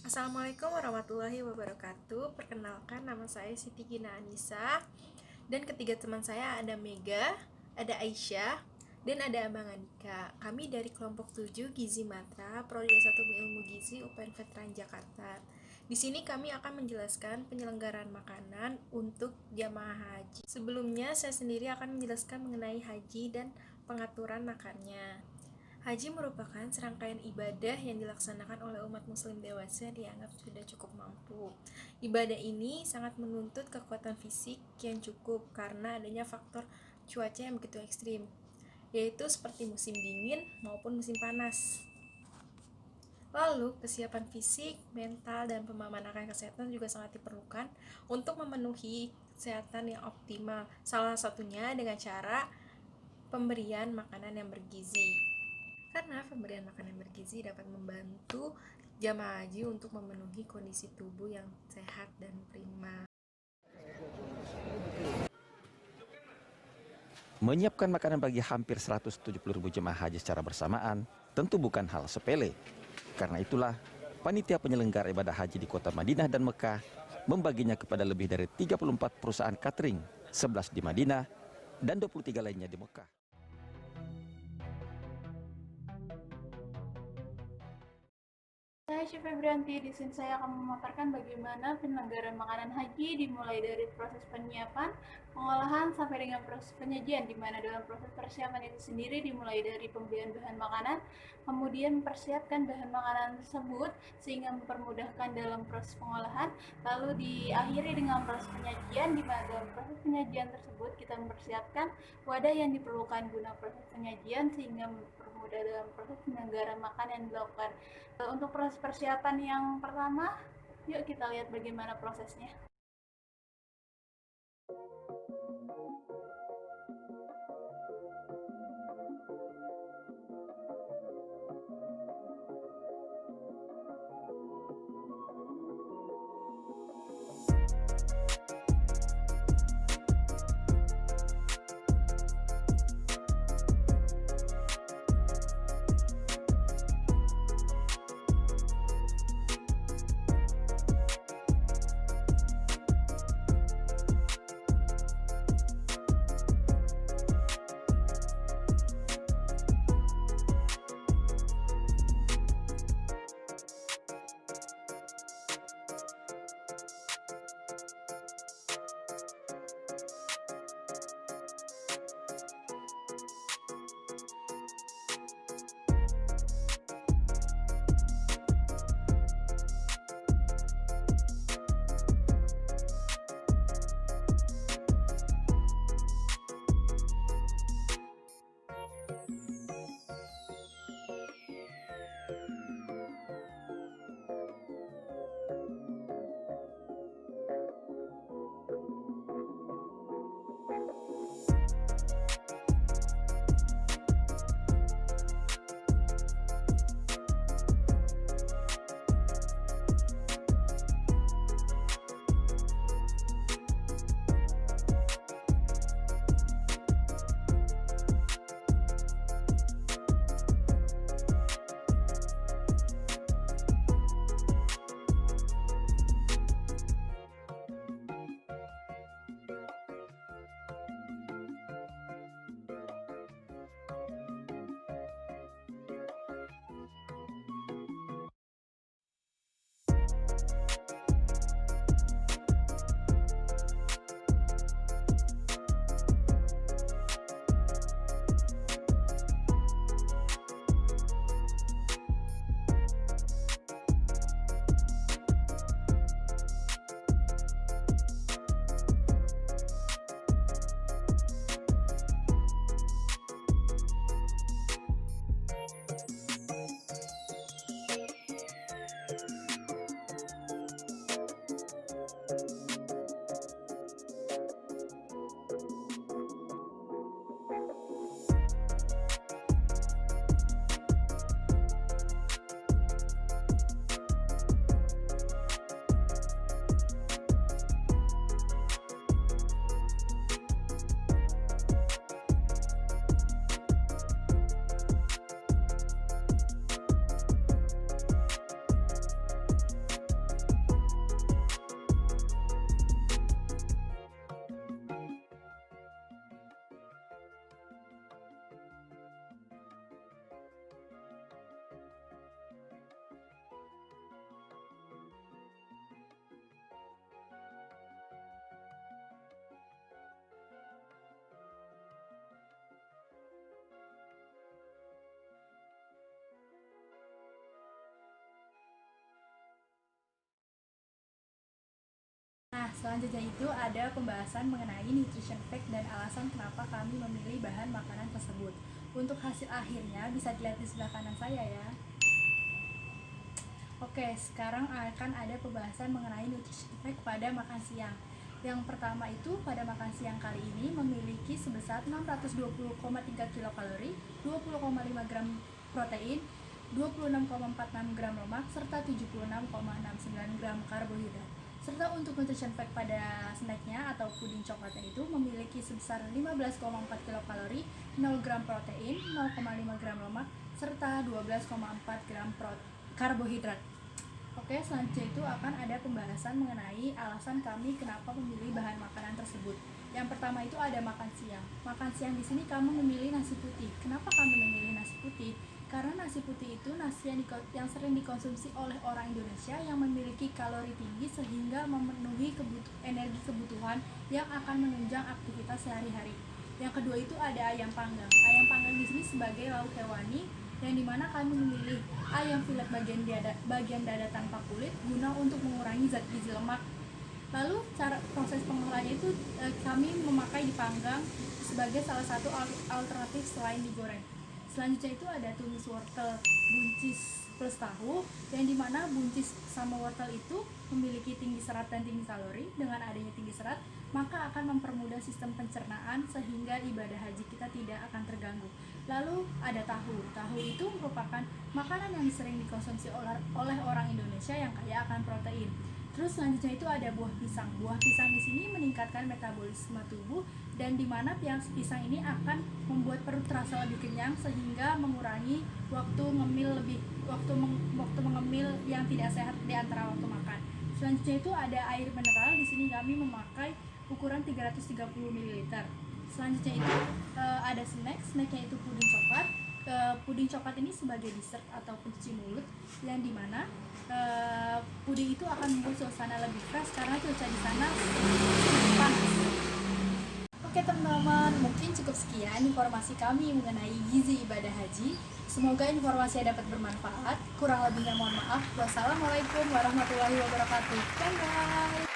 Assalamualaikum warahmatullahi wabarakatuh. Perkenalkan, nama saya Siti Gina Anissa. Dan ketiga teman saya ada Mega, ada Aisyah, dan ada Abang Andika. Kami dari kelompok 7 Gizi Matra, Prodi S1 Ilmu Gizi UPN Veteran Jakarta. Di sini kami akan menjelaskan penyelenggaraan makanan untuk jamaah haji. Sebelumnya saya sendiri akan menjelaskan mengenai haji dan pengaturan makannya. Haji merupakan serangkaian ibadah yang dilaksanakan oleh umat muslim dewasa dianggap sudah cukup mampu. Ibadah ini sangat menuntut kekuatan fisik yang cukup karena adanya faktor cuaca yang begitu ekstrim, yaitu seperti musim dingin maupun musim panas. Lalu, kesiapan fisik, mental, dan pemahaman akan kesehatan juga sangat diperlukan untuk memenuhi kesehatan yang optimal. Salah satunya dengan cara pemberian makanan yang bergizi. Karena pemberian makanan bergizi dapat membantu jamaah haji untuk memenuhi kondisi tubuh yang sehat dan prima. Menyiapkan makanan bagi hampir 170.000 jemaah haji secara bersamaan tentu bukan hal sepele. Karena itulah, panitia penyelenggara ibadah haji di kota Madinah dan Mekah membaginya kepada lebih dari 34 perusahaan catering, 11 di Madinah dan 23 lainnya di Mekah. Saya Syifa Febrianti. Di sini saya akan memaparkan bagaimana penyelenggaraan makanan haji dimulai dari proses penyiapan, pengolahan sampai dengan proses penyajian, di mana dalam proses persiapan itu sendiri dimulai dari pembelian bahan makanan, kemudian mempersiapkan bahan makanan tersebut sehingga mempermudahkan dalam proses pengolahan, lalu diakhiri dengan proses penyajian, di mana dalam proses penyajian tersebut kita mempersiapkan wadah yang diperlukan guna proses penyajian sehingga mempermudah dalam proses penyelenggaraan makan yang dilakukan. Untuk proses persiapan yang pertama, yuk kita lihat bagaimana prosesnya. Selanjutnya itu ada pembahasan mengenai nutrition fact dan alasan kenapa kami memilih bahan makanan tersebut. Untuk hasil akhirnya bisa dilihat di sebelah kanan saya ya. Oke, sekarang akan ada pembahasan mengenai nutrition fact pada makan siang. Yang pertama itu pada makan siang kali ini memiliki sebesar 620,3 kilokalori, 20,5 gram protein, 26,46 gram lemak, serta 76,69 gram karbohidrat. Serta untuk nutrition fact pada snacknya atau puding coklatnya itu memiliki sebesar 15,4 kilokalori, 0 gram protein, 0,5 gram lemak, serta 12,4 gram karbohidrat. Oke, selanjutnya itu akan ada pembahasan mengenai alasan kami kenapa memilih bahan makanan tersebut. Yang pertama itu ada makan siang. Makan siang di sini kami memilih nasi putih. Kenapa kami memilih nasi putih? Karena nasi putih itu nasi yang sering dikonsumsi oleh orang Indonesia yang memiliki kalori tinggi sehingga memenuhi energi kebutuhan yang akan menunjang aktivitas sehari-hari. Yang kedua itu ada ayam panggang. Ayam panggang di sini sebagai lauk hewani yang dimana kami memilih ayam filet bagian dada tanpa kulit guna untuk mengurangi zat gizi lemak. Lalu cara proses pengolahannya itu kami memakai dipanggang sebagai salah satu alternatif selain digoreng. Selanjutnya itu ada tumis wortel buncis plus tahu, yang dimana buncis sama wortel itu memiliki tinggi serat dan tinggi kalori. Dengan adanya tinggi serat, maka akan mempermudah sistem pencernaan sehingga ibadah haji kita tidak akan terganggu. Lalu ada tahu. Tahu itu merupakan makanan yang sering dikonsumsi oleh orang Indonesia yang kaya akan protein. Terus selanjutnya itu ada buah pisang. Buah pisang di sini meningkatkan metabolisme tubuh dan di mana pisang ini akan membuat perut terasa lebih kenyang sehingga mengurangi waktu mengemil yang tidak sehat di antara waktu makan. Selanjutnya itu ada air mineral. Di sini kami memakai ukuran 330 ml. Selanjutnya itu ada snacknya itu puding coklat. Puding coklat ini sebagai dessert atau pencuci mulut yang dimana puding itu akan membuat suasana lebih fresh karena cuaca di sana panas. Oke teman-teman, mungkin cukup sekian informasi kami mengenai gizi ibadah haji. Semoga informasinya dapat bermanfaat. Kurang lebihnya mohon maaf. Wassalamualaikum warahmatullahi wabarakatuh. Bye bye.